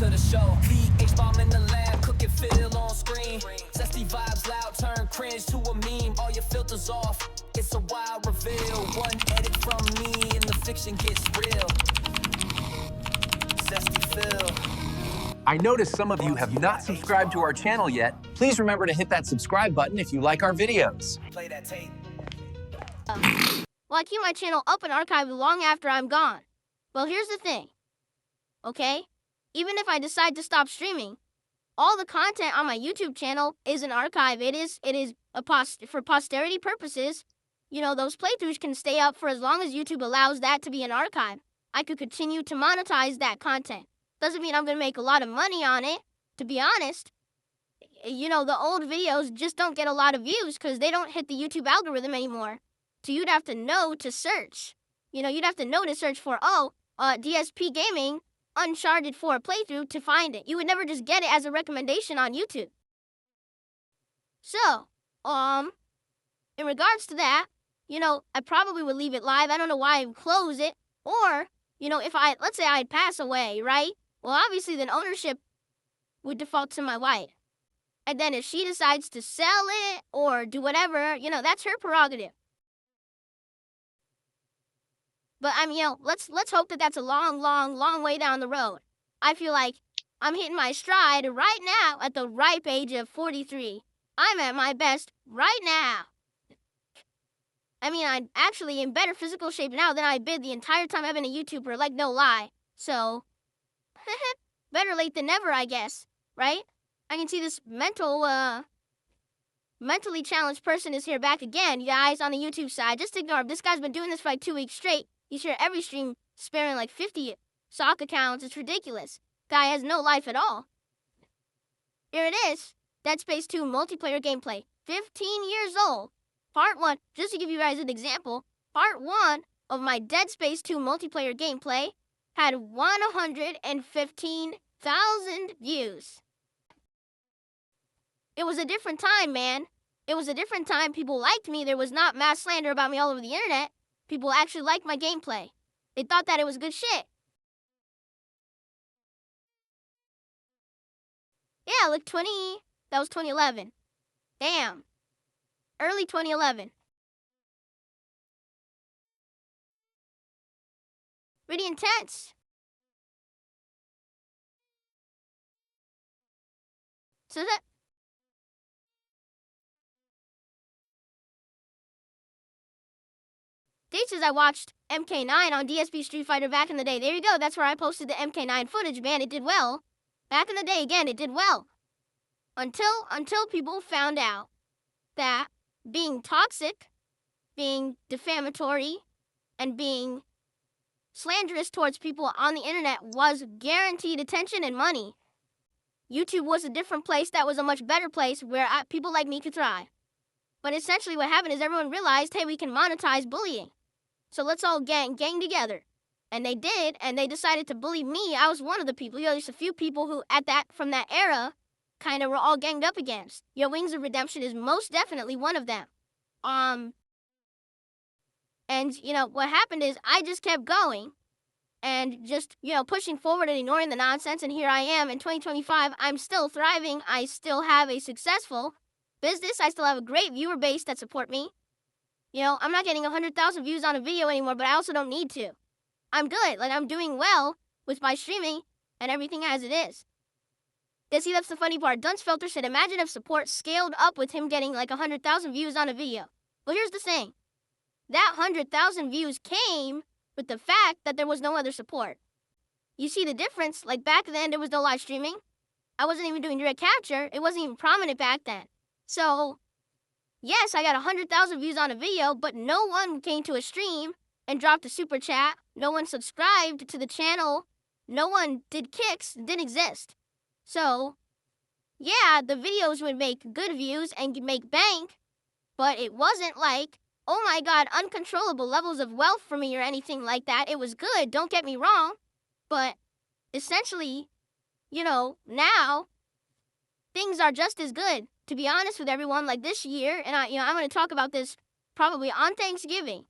to the show. VH bomb in the lab, cook it, feel on screen. Zesty vibes loud, turn cringe to a meme. All your filters off, it's a wild reveal. One edit from me and the fiction gets real. Zesty Phil. I noticed some of you have not subscribed to our channel yet. Please remember to hit that subscribe button if you like our videos. Play that tape. Well, I keep my channel up and archived long after I'm gone. Well, here's the thing, okay? Even if I decide to stop streaming, all the content on my YouTube channel is an archive. It is for posterity purposes. You know, those playthroughs can stay up for as long as YouTube allows that to be an archive. I could continue to monetize that content. Doesn't mean I'm gonna make a lot of money on it. To be honest, you know, the old videos just don't get a lot of views because they don't hit the YouTube algorithm anymore. So you'd have to know to search. You know, you'd have to know to search for, DSP Gaming Uncharted 4 playthrough to find it. You would never just get it as a recommendation on YouTube. So, in regards to that, you know, I probably would leave it live. I don't know why I would close it. Or, you know, let's say I'd pass away, right? Well, obviously then ownership would default to my wife. And then if she decides to sell it or do whatever, you know, that's her prerogative. But you know, let's hope that that's a long way down the road. I feel like I'm hitting my stride right now at the ripe age of 43. I'm at my best right now. I mean, I'm actually in better physical shape now than I've been the entire time I've been a YouTuber, like no lie. So, better late than never, I guess, right? I can see this mentally challenged person is here back again, you guys, on the YouTube side. Just ignore him. This guy's been doing this for like 2 weeks straight. He's here every stream, sparing like 50 sock accounts. It's ridiculous. Guy has no life at all. Here it is. Dead Space 2 multiplayer gameplay. 15 years old. Part 1, just to give you guys an example, Part 1 of my Dead Space 2 multiplayer gameplay had 115,000 views. It was a different time, man. It was a different time. People liked me. There was not mass slander about me all over the internet. People actually liked my gameplay. They thought that it was good shit. Yeah, like that was 2011. Damn. Early 2011. Pretty intense. So that... Dates as I watched MK9 on DSP Street Fighter back in the day. There you go. That's where I posted the MK9 footage, man. It did well. Back in the day, again, it did well. Until people found out that being toxic, being defamatory, and being slanderous towards people on the internet was guaranteed attention and money. YouTube was a different place that was a much better place where people like me could thrive. But essentially what happened is everyone realized, hey, we can monetize bullying. So let's all gang together. And they did, and they decided to bully me. I was one of the people. You know, there's a few people who from that era kind of were all ganged up against. Your Wings of Redemption is most definitely one of them. And, you know, what happened is I just kept going and just, you know, pushing forward and ignoring the nonsense. And here I am in 2025. I'm still thriving. I still have a successful business. I still have a great viewer base that support me. You know, I'm not getting 100,000 views on a video anymore, but I also don't need to. I'm good. Like, I'm doing well with my streaming and everything as it is. See, that's the funny part. Dunce said, imagine if support scaled up with him getting like 100,000 views on a video. Well, here's the thing. That 100,000 views came with the fact that there was no other support. You see the difference? Like, back then, there was no live streaming. I wasn't even doing direct capture. It wasn't even prominent back then. So, yes, I got 100,000 views on a video, but no one came to a stream and dropped a super chat. No one subscribed to the channel. No one did kicks. It didn't exist. So, yeah, the videos would make good views and make bank, but it wasn't like, oh my God, uncontrollable levels of wealth for me or anything like that. It was good, don't get me wrong, but essentially, you know, now things are just as good. To be honest with everyone, like this year, and I'm going to talk about this probably on Thanksgiving,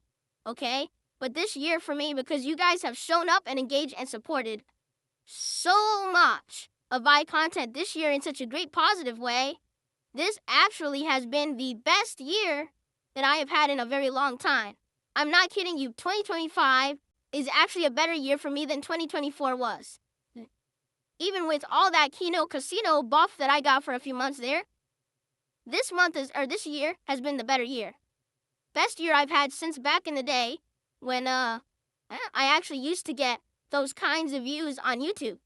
okay? But this year for me, because you guys have shown up and engaged and supported, so much of my content this year in such a great positive way. This actually has been the best year that I have had in a very long time. I'm not kidding you. 2025 is actually a better year for me than 2024 was. Even with all that Keno Casino buff that I got for a few months there, this year has been the better year. Best year I've had since back in the day when I actually used to get those kinds of views on YouTube.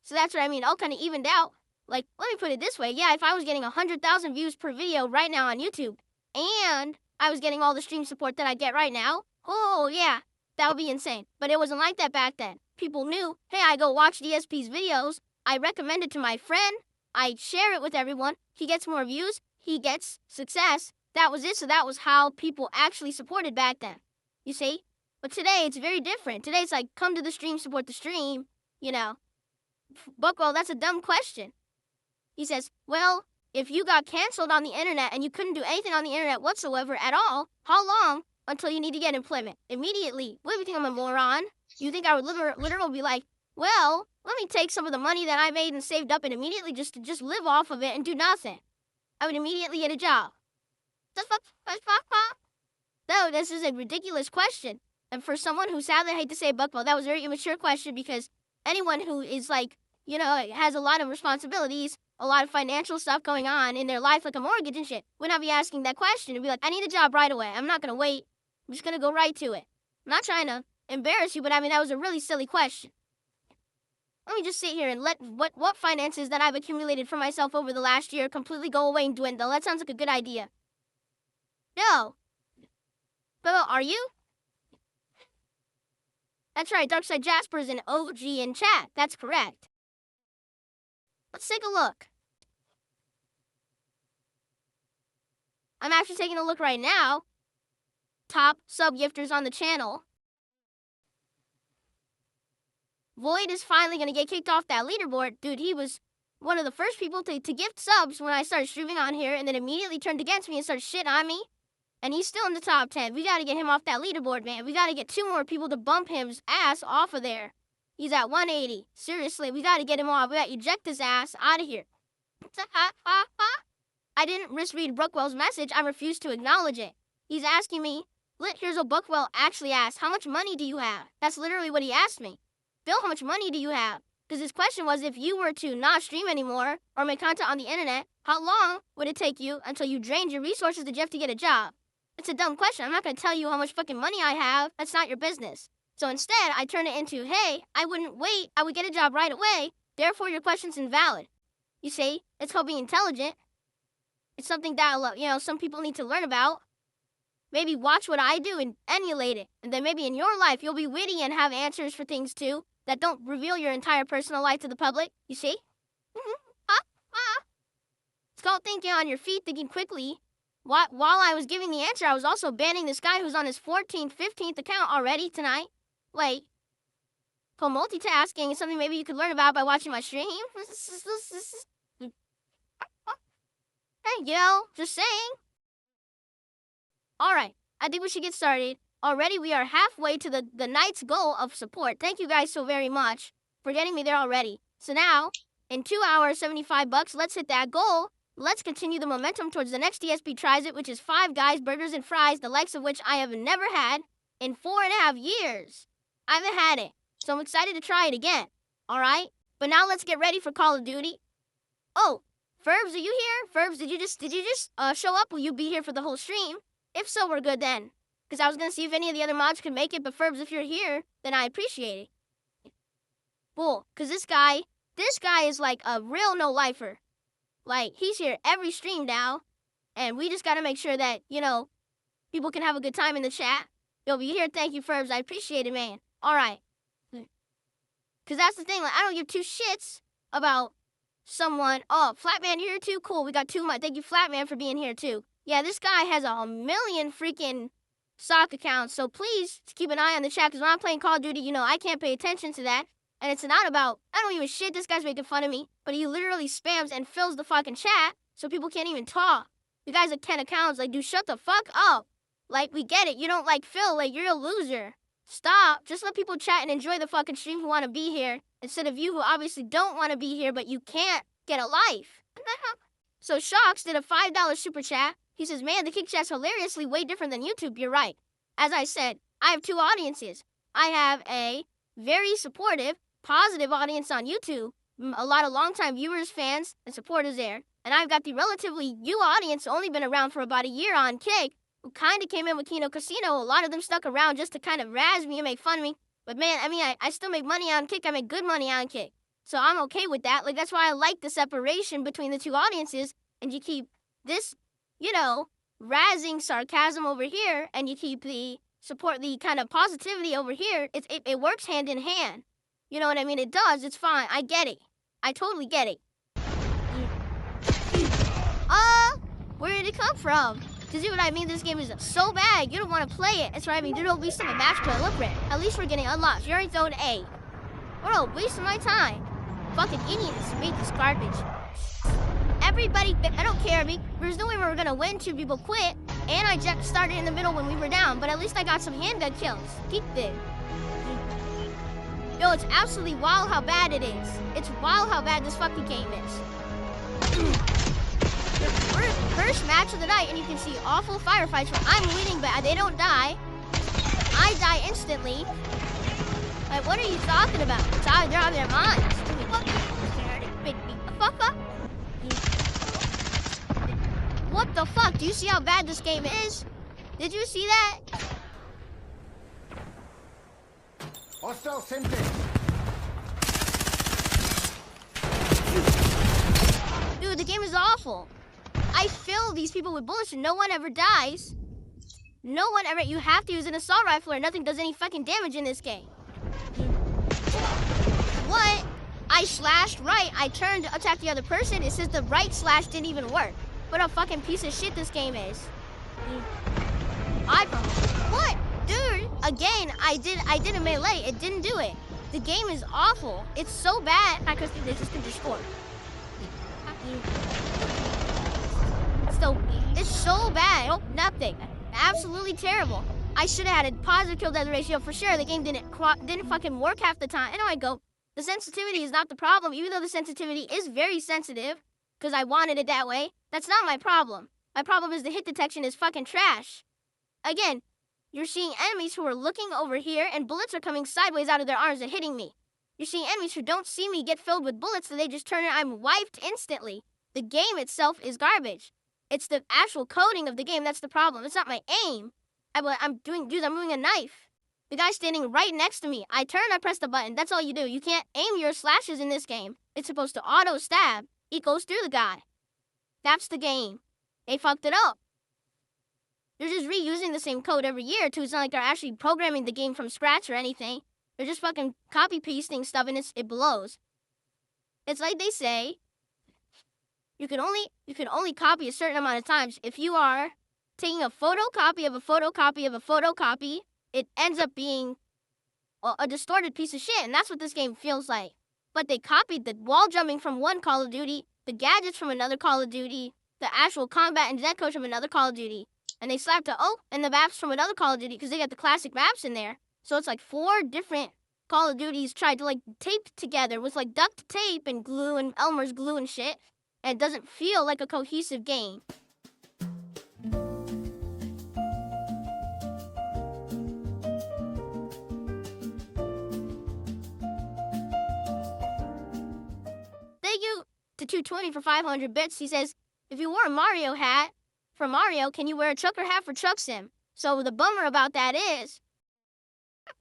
So that's what I mean, all kind of evened out. Like, let me put it this way. Yeah, if I was getting 100,000 views per video right now on YouTube, and I was getting all the stream support that I get right now, oh yeah, that would be insane. But it wasn't like that back then. People knew, hey, I go watch DSP's videos, I recommend it to my friend, I share it with everyone, he gets more views, he gets success. That was it, so that was how people actually supported back then. You see? But today, it's very different. Today, it's like, come to the stream, support the stream, you know. Buckwell, that's a dumb question. He says, well, if you got canceled on the internet and you couldn't do anything on the internet whatsoever at all, how long until you need to get employment? Immediately. What do you think, I'm a moron? You think I would literally be like, well, let me take some of the money that I made and saved up and immediately just live off of it and do nothing? I would immediately get a job. No, this is a ridiculous question. And for someone who, sadly, I hate to say, Buckwell, that was a very immature question, because anyone who is like, you know, has a lot of responsibilities, a lot of financial stuff going on in their life, like a mortgage and shit, would not be asking that question. It'd be like, I need a job right away. I'm not going to wait. I'm just going to go right to it. I'm not trying to embarrass you, but I mean, that was a really silly question. Let me just sit here and let what finances that I've accumulated for myself over the last year completely go away and dwindle. That sounds like a good idea. No. But are you? That's right, Darkside Jasper is an OG in chat. That's correct. Let's take a look. I'm actually taking a look right now. Top sub-gifters on the channel. Void is finally going to get kicked off that leaderboard. Dude, he was one of the first people to gift subs when I started streaming on here, and then immediately turned against me and started shitting on me. And he's still in the top 10. We got to get him off that leaderboard, man. We got to get 2 more people to bump his ass off of there. He's at 180. Seriously, we got to get him off. We got to eject his ass out of here. I didn't misread Buckwell's message. I refused to acknowledge it. He's asking me, Lit, here's what Buckwell actually asked. How much money do you have? That's literally what he asked me. Bill, how much money do you have? Because his question was, if you were to not stream anymore or make content on the internet, how long would it take you until you drained your resources to Jeff to get a job? It's a dumb question. I'm not going to tell you how much fucking money I have. That's not your business. So instead, I turn it into, hey, I wouldn't wait. I would get a job right away. Therefore, your question's invalid. You see, it's called being intelligent. It's something that, you know, some people need to learn about. Maybe watch what I do and emulate it. And then maybe in your life, you'll be witty and have answers for things too that don't reveal your entire personal life to the public. You see? It's called thinking on your feet, thinking quickly. While I was giving the answer, I was also banning this guy who's on his 14th, 15th account already tonight. Wait. Called multitasking is something maybe you could learn about by watching my stream. Hey, you know, just saying. Alright, I think we should get started. Already we are halfway to the night's goal of support. Thank you guys so very much for getting me there already. So now, in 2 hours, $75, let's hit that goal. Let's continue the momentum towards the next DSP tries it, which is Five Guys Burgers and Fries, the likes of which I have never had in 4.5 years. I haven't had it, so I'm excited to try it again. Alright? But now let's get ready for Call of Duty. Oh, Ferbs, are you here? Ferbs, did you just show up? Will you be here for the whole stream? If so, we're good then. Because I was going to see if any of the other mods could make it, but Ferbs, if you're here, then I appreciate it. Cool, because this guy is like a real no-lifer. Like, he's here every stream now, and we just got to make sure that, you know, people can have a good time in the chat. You'll be here. Thank you, Ferbs. I appreciate it, man. All right. Because that's the thing. Like, I don't give 2 shits about someone. Oh, Flatman, you're here too? Cool. We got 2 mods. Thank you, Flatman, for being here too. Yeah, this guy has a million freaking sock accounts, so please keep an eye on the chat, because when I'm playing Call of Duty, you know, I can't pay attention to that. And it's not about, I don't give a shit, this guy's making fun of me, but he literally spams and fills the fucking chat so people can't even talk. You guys at 10 accounts, like, dude, shut the fuck up. Like, we get it. You don't like Phil, like, you're a loser. Stop. Just let people chat and enjoy the fucking stream who want to be here, instead of you who obviously don't want to be here, but you can't get a life. What the hell? So Shocks did a $5 super chat. He says, man, the kick chat's hilariously way different than YouTube. You're right. As I said, I have two audiences. I have a very supportive, positive audience on YouTube. A lot of longtime viewers, fans, and supporters there. And I've got the relatively new audience, only been around for about a year on Kick, who kind of came in with Kino Casino. A lot of them stuck around just to kind of razz me and make fun of me. But man, I mean, I still make money on Kick. I make good money on Kick. So I'm okay with that. Like, that's why I like the separation between the two audiences. And you keep this, you know, razzing sarcasm over here, and you keep the support, the kind of positivity over here. It works hand in hand. You know what I mean? It does. It's fine. I get it. I totally get it. Where did it come from? To see what I mean, this game is so bad, you don't want to play it. That's why I mean, you don't waste a match to a look red. At least we're getting unlocked. You're in zone A. Bro, wasting my time. Fucking idiots made this garbage. Everybody, I don't care. There's no way we were gonna win. Two people quit, and I just started in the middle when we were down. But at least I got some handgun kills. Keep it. Yo, it's absolutely wild how bad it is. It's wild how bad this fucking game is. First match of the night, and you can see awful firefights where I'm winning, but they don't die. I die instantly. Like, what are you talking about? They're out of their minds. What the fuck? Do you see how bad this game is? Did you see that? Hostile sentry. Dude, the game is awful. I fill these people with bullets and no one ever dies. No one ever, you have to use an assault rifle or nothing does any fucking damage in this game. What? I slashed right, I turned to attack the other person, it says the right slash didn't even work. What a fucking piece of shit this game is. What? Dude, again, I did a melee, it didn't do it. The game is awful. It's so bad. I could they just score. It's so bad. Oh, nothing. Absolutely terrible. I should have had a positive kill death ratio for sure. The game didn't fucking work half the time. And I go, the sensitivity is not the problem, even though the sensitivity is very sensitive, because I wanted it that way. That's not my problem. My problem is the hit detection is fucking trash. Again, you're seeing enemies who are looking over here, and bullets are coming sideways out of their arms and hitting me. You're seeing enemies who don't see me get filled with bullets, so they just turn it. I'm wiped instantly. The game itself is garbage. It's the actual coding of the game that's the problem. It's not my aim. I'm moving a knife. The guy's standing right next to me. I turn, I press the button. That's all you do. You can't aim your slashes in this game. It's supposed to auto stab. It goes through the guy. That's the game. They fucked it up. They're just reusing the same code every year, too. It's not like they're actually programming the game from scratch or anything. They're just fucking copy-pasting stuff, and it blows. It's like they say, you can only copy a certain amount of times. If you are taking a photocopy of a photocopy of a photocopy, it ends up being a distorted piece of shit, and that's what this game feels like. But they copied the wall jumping from one Call of Duty, the gadgets from another Call of Duty, the actual combat and death coach from another Call of Duty, and they slapped and the maps from another Call of Duty because they got the classic maps in there. So it's like 4 different Call of Duties tried to like tape together with like duct tape and glue and Elmer's glue and shit. And it doesn't feel like a cohesive game. Thank you to 220 for 500 bits. He says, if you wore a Mario hat for Mario, can you wear a trucker hat for Truck Sim? So the bummer about that is,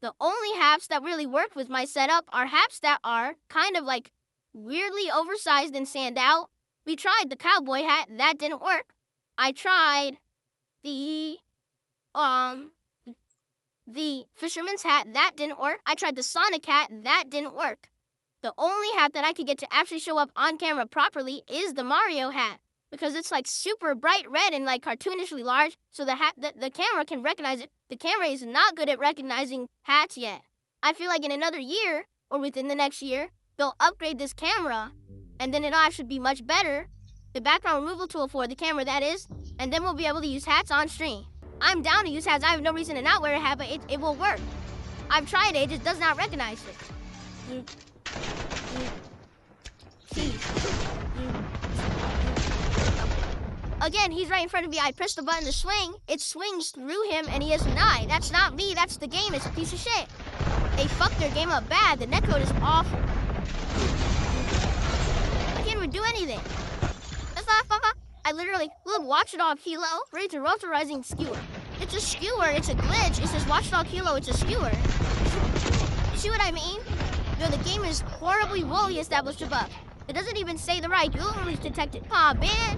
the only hats that really work with my setup are hats that are kind of like weirdly oversized and stand out. We tried the cowboy hat, that didn't work. I tried the fisherman's hat, that didn't work. I tried the Sonic hat, that didn't work. The only hat that I could get to actually show up on camera properly is the Mario hat, because it's like super bright red and like cartoonishly large, so the camera can recognize it. The camera is not good at recognizing hats yet. I feel like in another year, or within the next year, they'll upgrade this camera, and then it'll actually be much better. The background removal tool for the camera, that is, and then we'll be able to use hats on stream. I'm down to use hats. I have no reason to not wear a hat, but it will work. I've tried it, it just does not recognize it. Again, he's right in front of me. I press the button to swing. It swings through him and he is denied. That's not me, that's the game. It's a piece of shit. They fucked their game up bad. The netcode is awful. I can't even do anything. I literally, look, Watchdog Hilo, ready to Rotorizing Skewer. It's a skewer, it's a glitch. It says Watchdog Hilo, it's a skewer. You see what I mean? No, the game is horribly woefully established above. It doesn't even say the right. You'll release detected. Aw, man,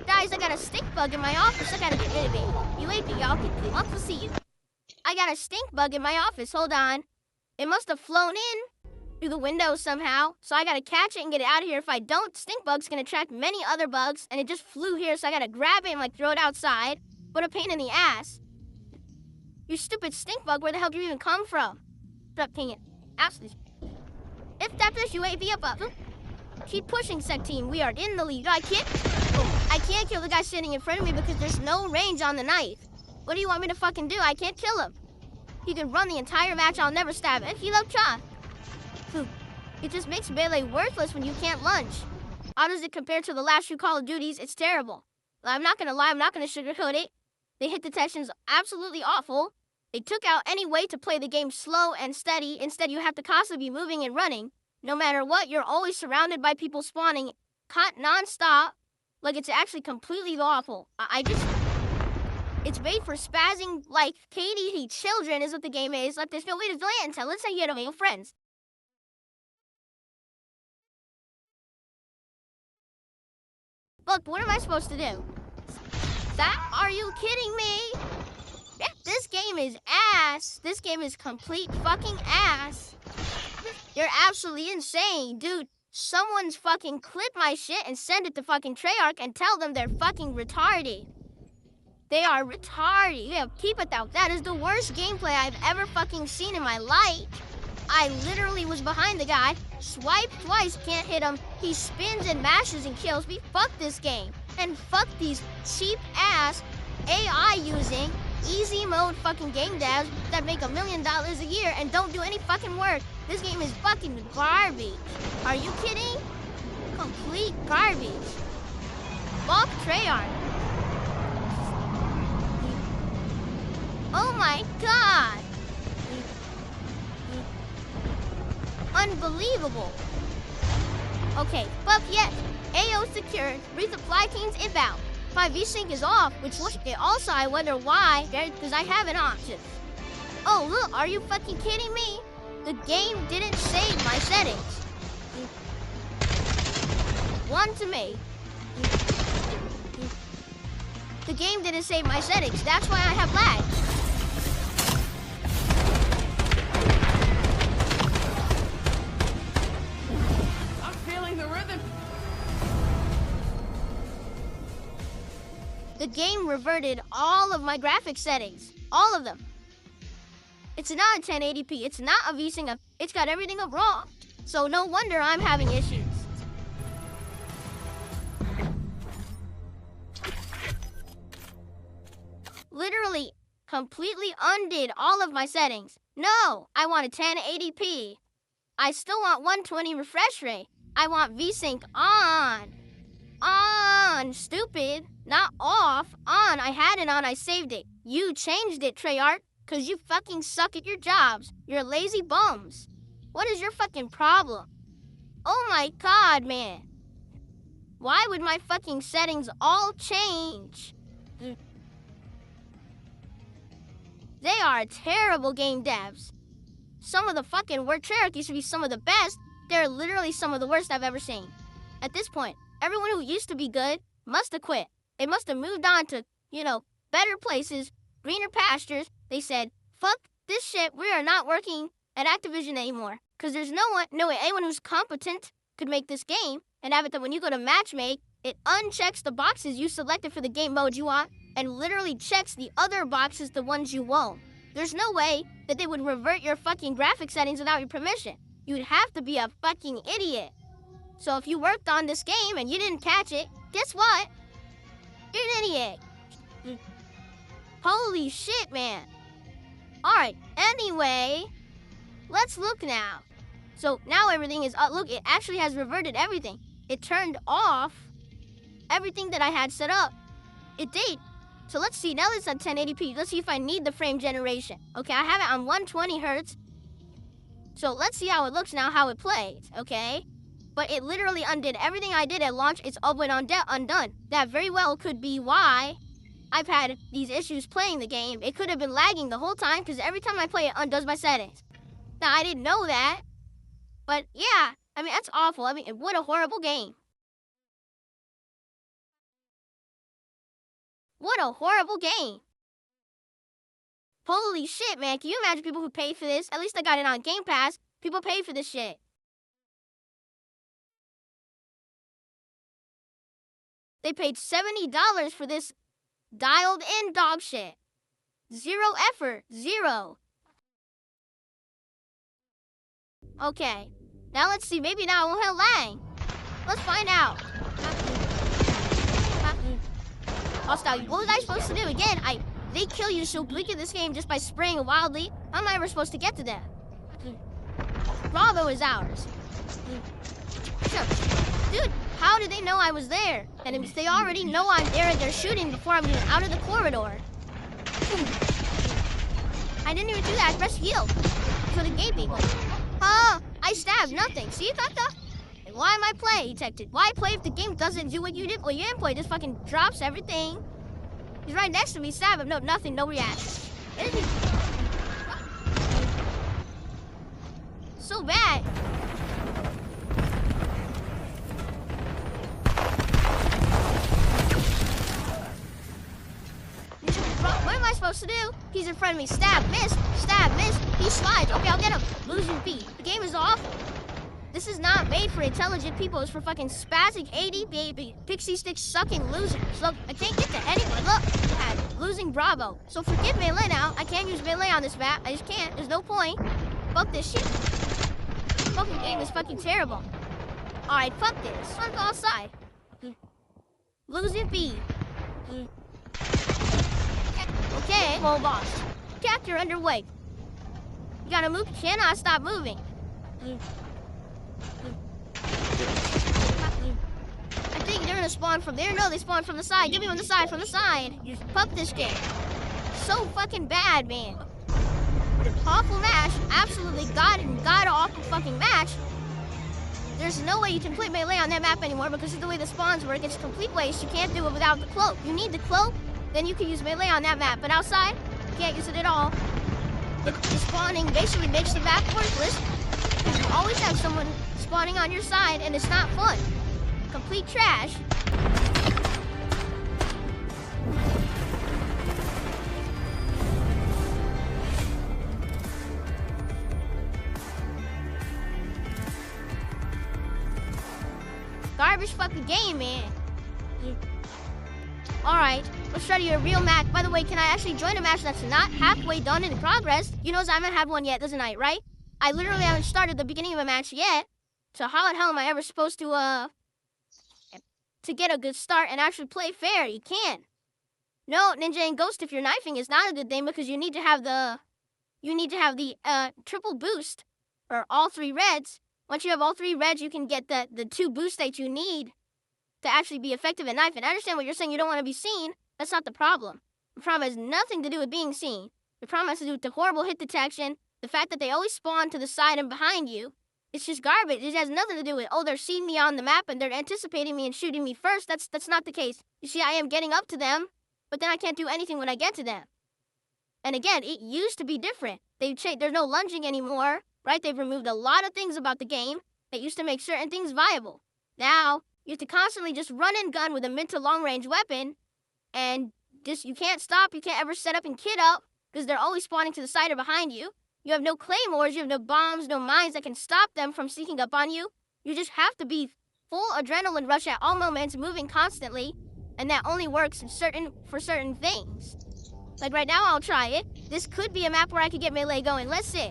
guys, I got a stink bug in my office. I gotta get rid of it. You ain't y'all can love to see you. I got a stink bug in my office. Hold on. It must have flown in through the window somehow. So I gotta catch it and get it out of here. If I don't, stink bug's gonna attract many other bugs. And it just flew here, so I gotta grab it and like throw it outside. What a pain in the ass. You stupid stink bug, where the hell do you even come from? Stop pinging. Absolutely. If Detractors UAV up. Keep pushing, Sec Team. We are in the lead. I can't kill the guy sitting in front of me because there's no range on the knife. What do you want me to fucking do? I can't kill him. He can run the entire match. I'll never stab it. Hilo cha. It just makes melee worthless when you can't lunge. How does it compare to the last few Call of Duties? It's terrible. I'm not gonna lie. I'm not gonna sugarcoat it. The hit detection's absolutely awful. They took out any way to play the game slow and steady. Instead, you have to constantly be moving and running. No matter what, you're always surrounded by people spawning non-stop. Like, it's actually completely awful. It's made for spazzing, like, KDD children is what the game is. Like, there's no way to delay it until let's say you have no friends. Look, what am I supposed to do? Are you kidding me? This game is ass. This game is complete fucking ass. You're absolutely insane, dude. Someone's fucking clip my shit and send it to fucking Treyarch and tell them they're fucking retarded. They are retarded. Yeah, keep it though. That is the worst gameplay I've ever fucking seen in my life. I literally was behind the guy, swiped twice, can't hit him. He spins and mashes and kills me. Fuck this game. And fuck these cheap ass AI using easy mode fucking game devs that make $1 million a year and don't do any fucking work. This game is fucking garbage. Are you kidding? Complete garbage. Fuck Treyarch. Oh my god. Unbelievable. Okay, but yes, AO secured, resupply teams inbound. My VSync is off, which also I wonder why, because I have an option. Oh look, are you fucking kidding me? The game didn't save my settings. One to me. The game didn't save my settings, that's why I have lag. I'm feeling the rhythm. The game reverted all of my graphics settings. All of them. It's not a 1080p. It's not a VSync up. It's got everything up wrong. So no wonder I'm having issues. Literally, completely undid all of my settings. No, I want a 1080p. I still want 120 refresh rate. I want VSync on. On, stupid. Not off. On, I had it on, I saved it. You changed it, Treyarch, because you fucking suck at your jobs. You're lazy bums. What is your fucking problem? Oh my god, man. Why would my fucking settings all change? They are terrible game devs. Some of the fucking Treyarch used to be some of the best. They're literally some of the worst I've ever seen. At this point, everyone who used to be good must have quit. They must have moved on to, better places, greener pastures. They said, fuck this shit, we are not working at Activision anymore. Because there's no way anyone who's competent could make this game and have it that when you go to matchmake, it unchecks the boxes you selected for the game mode you want and literally checks the other boxes, the ones you won't. There's no way that they would revert your fucking graphic settings without your permission. You'd have to be a fucking idiot. So if you worked on this game and you didn't catch it, guess what? You're an idiot. Holy shit, man. Alright, anyway, let's look now. So now everything is, look, it actually has reverted everything. It turned off everything that I had set up. It did. So let's see, now it's at 1080p. Let's see if I need the frame generation. Okay, I have it on 120 hertz. So let's see how it looks now, how it plays, okay? But it literally undid everything I did at launch. It's all been undone. That very well could be why I've had these issues playing the game. It could have been lagging the whole time because every time I play it undoes my settings. Now, I didn't know that. But yeah, I mean, that's awful. I mean, what a horrible game. What a horrible game. Holy shit, man. Can you imagine people who pay for this? At least I got it on Game Pass. People pay for this shit. They paid $70 for this dialed-in dog shit. Zero effort. Zero. Okay. Now let's see. Maybe now it won't have lag. Let's find out. Hostile. What was I supposed to do? Again, they kill you so bleak in this game just by spraying wildly. How am I ever supposed to get to them? Bravo is ours. Dude, how did they know I was there? And if they already know I'm there and they're shooting before I'm even out of the corridor. I didn't even do that. I pressed heal. So the gate people. I stabbed nothing. See, Tata? Why am I play detected? Why play if the game doesn't do what you did? Well, you didn't play. Just fucking drops everything. He's right next to me. Stab him. No, nothing. No reaction. So bad. What am I supposed to do? He's in front of me. Stab, miss. Stab, miss. He slides. Okay, I'll get him. Losing beat. The game is awful. This is not made for intelligent people. It's for fucking spastic 80 baby pixie stick sucking losers. Look, I can't get to anyone. Look, I'm losing Bravo. So forget melee now. I can't use melee on this map. I just can't. There's no point. Fuck this shit. Fucking game is fucking terrible. Alright, fuck this. Let's go outside. Losing B. Okay, well lost. Capture underway. You gotta move. Cannot stop moving. I think they're gonna spawn from there. No, they spawn from the side. Give me on the side, from the side. You fuck this game. So fucking bad, man. What an awful match. Absolutely god awful fucking match. There's no way you can play melee on that map anymore because of the way the spawns work. It's a complete waste. You can't do it without the cloak. You need the cloak, then you can use melee on that map. But outside, you can't use it at all. The spawning basically makes the map worthless. You always have someone spawning on your side, and it's not fun. Complete trash. Garbage fucking game, man. Alright, let's try to do a real match. By the way, can I actually join a match that's not halfway done in progress? You know I haven't had one yet, doesn't I, right? I literally haven't started the beginning of a match yet. So how the hell am I ever supposed to get a good start and actually play fair? You can't. No, Ninja and Ghost, if you're knifing, is not a good thing because you need to have the triple boost or all 3 reds. Once you have all 3 reds, you can get the 2 boosts that you need to actually be effective at knifing. I understand what you're saying. You don't want to be seen. That's not the problem. The problem has nothing to do with being seen. The problem has to do with the horrible hit detection, the fact that they always spawn to the side and behind you. It's just garbage. It has nothing to do with, oh, they're seeing me on the map and they're anticipating me and shooting me first. That's not the case. You see, I am getting up to them, but then I can't do anything when I get to them. And again, it used to be different. There's no lunging anymore, right? They've removed a lot of things about the game that used to make certain things viable. Now, you have to constantly just run and gun with a mid to long range weapon, and just you can't stop. You can't ever set up and kit up because they're always spawning to the side or behind you. You have no claymores, you have no bombs, no mines that can stop them from sneaking up on you. You just have to be full adrenaline rush at all moments, moving constantly, and that only works for certain things. Like right now, I'll try it. This could be a map where I could get melee going. Let's see.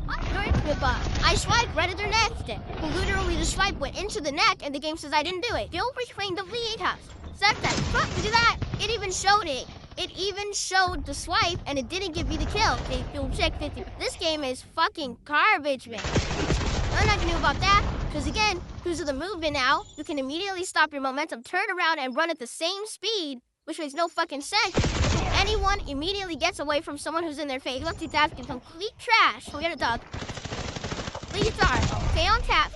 I swiped right at their neck. Literally, the swipe went into the neck, and the game says I didn't do it. Still reclaim the V8 house. Set that. Fuck, do that. It even showed it. It even showed the swipe and it didn't give me the kill. Okay, you'll check 50. This game is fucking garbage, man. Nothing I can do about that, because again, because of the movement now, you can immediately stop your momentum, turn around, and run at the same speed, which makes no fucking sense. Anyone immediately gets away from someone who's in their face. Look, that's complete trash. We got a dog. Please start. Stay on tap.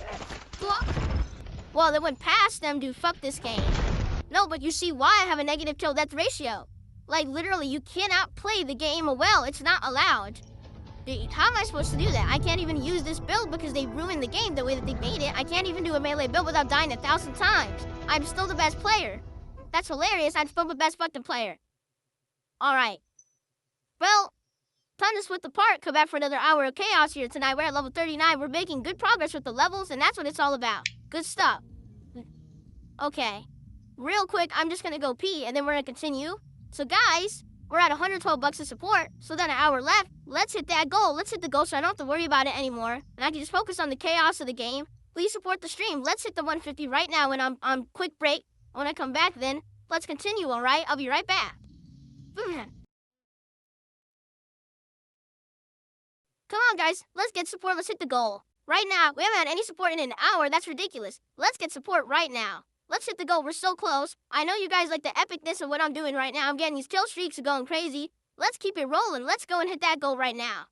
Well, they went past them, dude. Fuck this game. No, but you see why I have a negative kill death ratio. Like, literally, you cannot play the game well. It's not allowed. Dude, how am I supposed to do that? I can't even use this build because they ruined the game the way that they made it. I can't even do a melee build without dying 1,000 times. I'm still the best player. That's hilarious. I'm still the best fucking player. Alright. Well, time to split the part. Come back for another hour of chaos here tonight. We're at level 39. We're making good progress with the levels, and that's what it's all about. Good stuff. Okay. Real quick, I'm just gonna go pee, and then we're gonna continue. So guys, we're at 112 bucks of support, so then an hour left. Let's hit that goal. Let's hit the goal so I don't have to worry about it anymore. And I can just focus on the chaos of the game. Please support the stream. Let's hit the 150 right now when I'm on quick break. When I come back then, let's continue, alright? I'll be right back. Come on guys, let's get support. Let's hit the goal. Right now, we haven't had any support in an hour. That's ridiculous. Let's get support right now. Let's hit the goal. We're so close. I know you guys like the epicness of what I'm doing right now. I'm getting these kill streaks are going crazy. Let's keep it rolling. Let's go and hit that goal right now.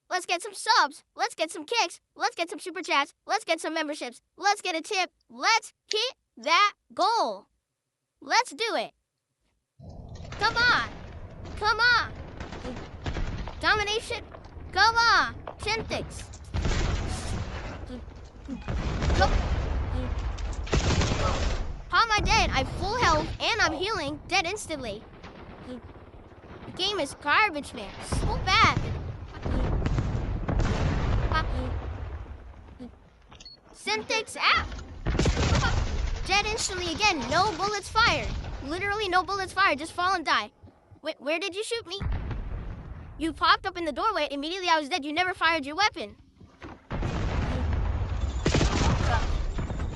Let's get some subs. Let's get some kicks. Let's get some super chats. Let's get some memberships. Let's get a tip. Let's hit that goal. Let's do it. Come on. Come on. Domination. Come on. Chintix. How am I dead? I'm full health and I'm healing dead instantly. The game is garbage, man. So bad. Syntax app. Dead instantly again. No bullets fired. Literally no bullets fired. Just fall and die. Wait, where did you shoot me? You popped up in the doorway. Immediately I was dead. You never fired your weapon.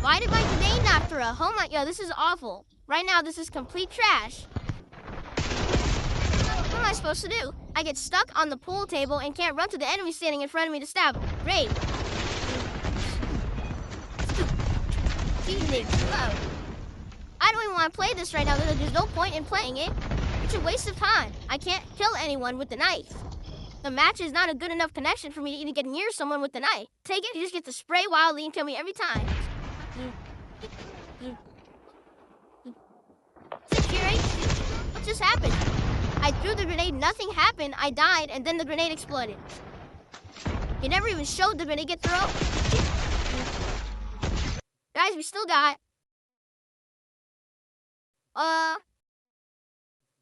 Why did my grenade not throw? Oh my, yo, this is awful. Right now, this is complete trash. What am I supposed to do? I get stuck on the pool table and can't run to the enemy standing in front of me to stab him. Great. I don't even want to play this right now. There's no point in playing it. It's a waste of time. I can't kill anyone with the knife. The match is not a good enough connection for me to even get near someone with the knife. Take it, you just get to spray wildly and kill me every time. Security? What just happened? I threw the grenade, nothing happened, I died, and then the grenade exploded. You never even showed the grenade get thrown. Guys, we still got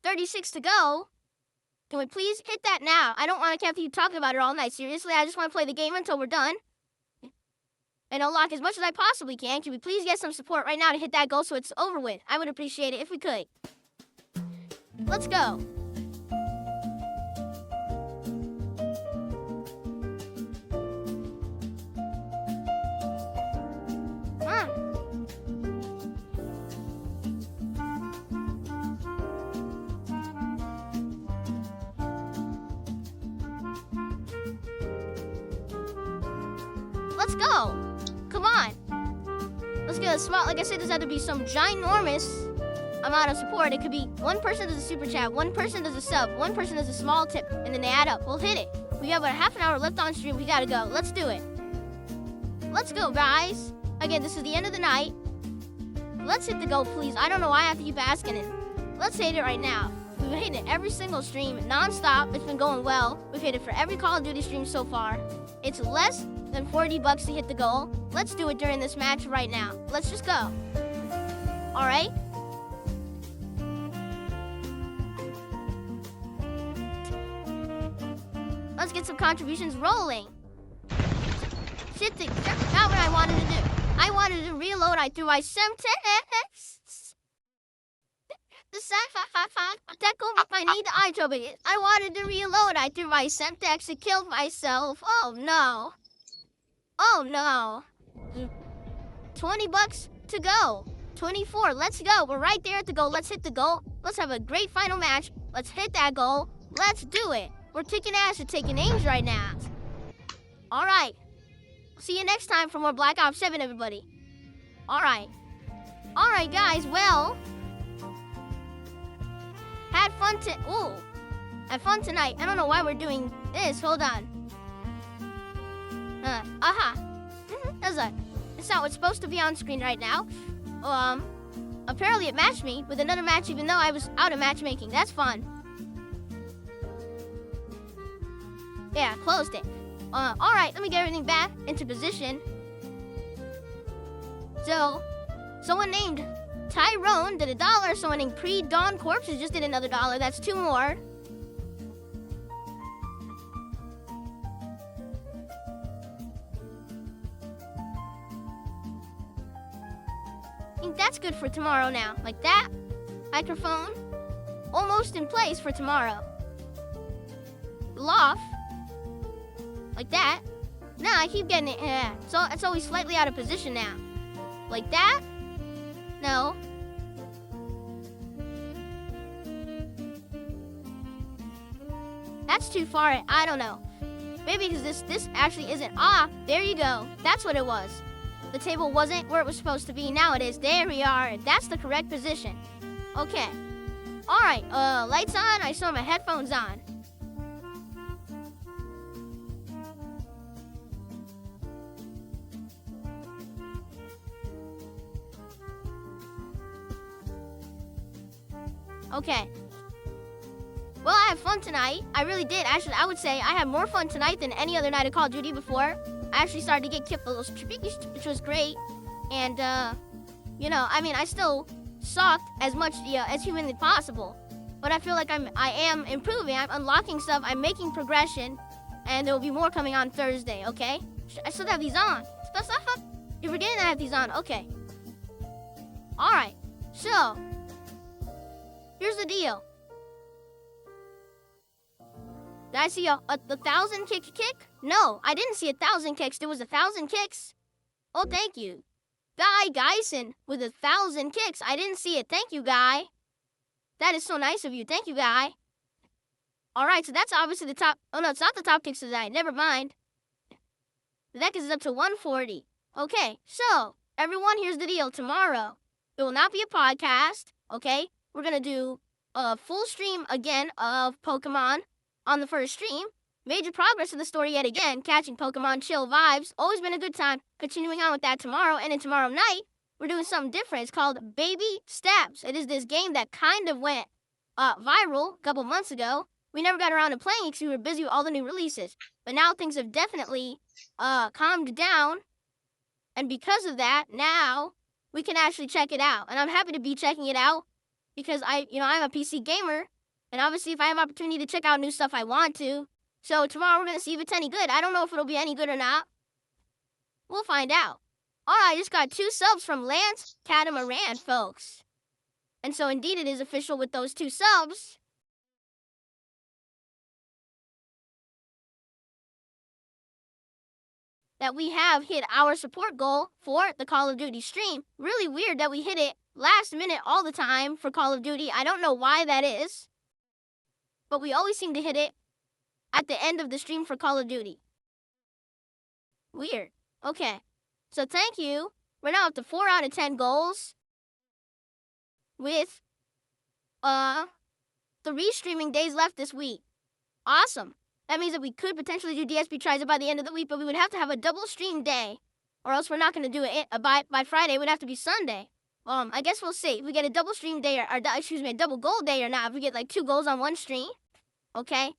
36 to go. Can we please hit that now? I don't want to keep talking about it all night. Seriously, I just want to play the game until we're done. And unlock as much as I possibly can. Can we please get some support right now to hit that goal so it's over with? I would appreciate it if we could. Let's go. Let's go. Come on. Let's get a small, like I said, this had to be some ginormous amount of support. It could be one person does a super chat, one person does a sub, one person does a small tip, and then they add up. We'll hit it. We have about half an hour left on stream. We gotta go. Let's do it. Let's go, guys. Again, this is the end of the night. Let's hit the goal, please. I don't know why I have to keep asking it. Let's hit it right now. We've been hitting it every single stream, non-stop. It's been going well. We've hit it for every Call of Duty stream so far. It's less than 40 bucks to hit the goal. Let's do it during this match right now. Let's just go. All right? Let's get some contributions rolling. Shit, not what I wanted to do. I wanted to reload. I threw my Semtex. I need the eye trouble. I wanted to reload. I threw my Semtex and killed myself. Oh no. Oh no. 20 bucks to go. 24. Let's go. We're right there at the goal. Let's hit the goal. Let's have a great final match. Let's hit that goal. Let's do it. We're kicking ass and taking names right now. All right. See you next time for more Black Ops 7, everybody. All right. All right, guys. Well, had fun tonight. I don't know why we're doing this. Hold on. It's not what's supposed to be on screen right now. Apparently it matched me with another match even though I was out of matchmaking. That's fun. Yeah, closed it. Alright, let me get everything back into position. So, someone named Tyrone did $1. Someone named Pre-Dawn Corpses just did another $1. That's 2 more. I think that's good for tomorrow now. Like that. Microphone. Almost in place for tomorrow. Loft. Like that. Nah, I keep getting it. So it's always slightly out of position now. Like that. No. That's too far. I don't know. Maybe because this actually isn't. Ah, there you go. That's what it was. The table wasn't where it was supposed to be. Now it is. There we are. That's the correct position. Okay. All right. Lights on. I saw my headphones on. Okay. Well, I had fun tonight. I really did. Actually, I would say I had more fun tonight than any other night of Call of Duty before. I actually started to get kicked a little streaks, which was great. And, I still sucked as much, as humanly possible. But I feel like I am improving. I'm unlocking stuff. I'm making progression. And there will be more coming on Thursday, okay? I still have these on. You're forgetting I have these on. Okay. All right. So, here's the deal. Did I see a 1,000 kick? No, I didn't see 1,000 kicks. There was 1,000 kicks. Oh, thank you. Guy Geisen with 1,000 kicks. I didn't see it. Thank you, Guy. That is so nice of you. Thank you, Guy. All right, so that's obviously the top. Oh, no, it's not the top kicks today. Never mind. The deck is up to 140. Okay, so, everyone, here's the deal. Tomorrow, there will not be a podcast, okay? We're going to do a full stream again of Pokemon on the first stream. Major progress in the story yet again, catching Pokemon chill vibes. Always been a good time. Continuing on with that tomorrow, and then tomorrow night, we're doing something different. It's called Baby Steps. It is this game that kind of went viral a couple months ago. We never got around to playing it because we were busy with all the new releases. But now things have definitely calmed down. And because of that, now we can actually check it out. And I'm happy to be checking it out because I'm a PC gamer. And obviously, if I have opportunity to check out new stuff, I want to. So tomorrow we're going to see if it's any good. I don't know if it'll be any good or not. We'll find out. All right, I just got 2 subs from Lance Catamaran, folks. And so indeed it is official with those 2 subs. That we have hit our support goal for the Call of Duty stream. Really weird that we hit it last minute all the time for Call of Duty. I don't know why that is. But we always seem to hit it at the end of the stream for Call of Duty. Weird. Okay. So thank you. We're now up to 4 out of 10 goals. With 3 streaming days left this week. Awesome. That means that we could potentially do DSP tries by the end of the week, but we would have to have a double stream day. Or else we're not going to do it. By Friday, it would have to be Sunday. I guess we'll see. If we get a double stream day a double goal day or not. If we get like 2 goals on one stream. Okay?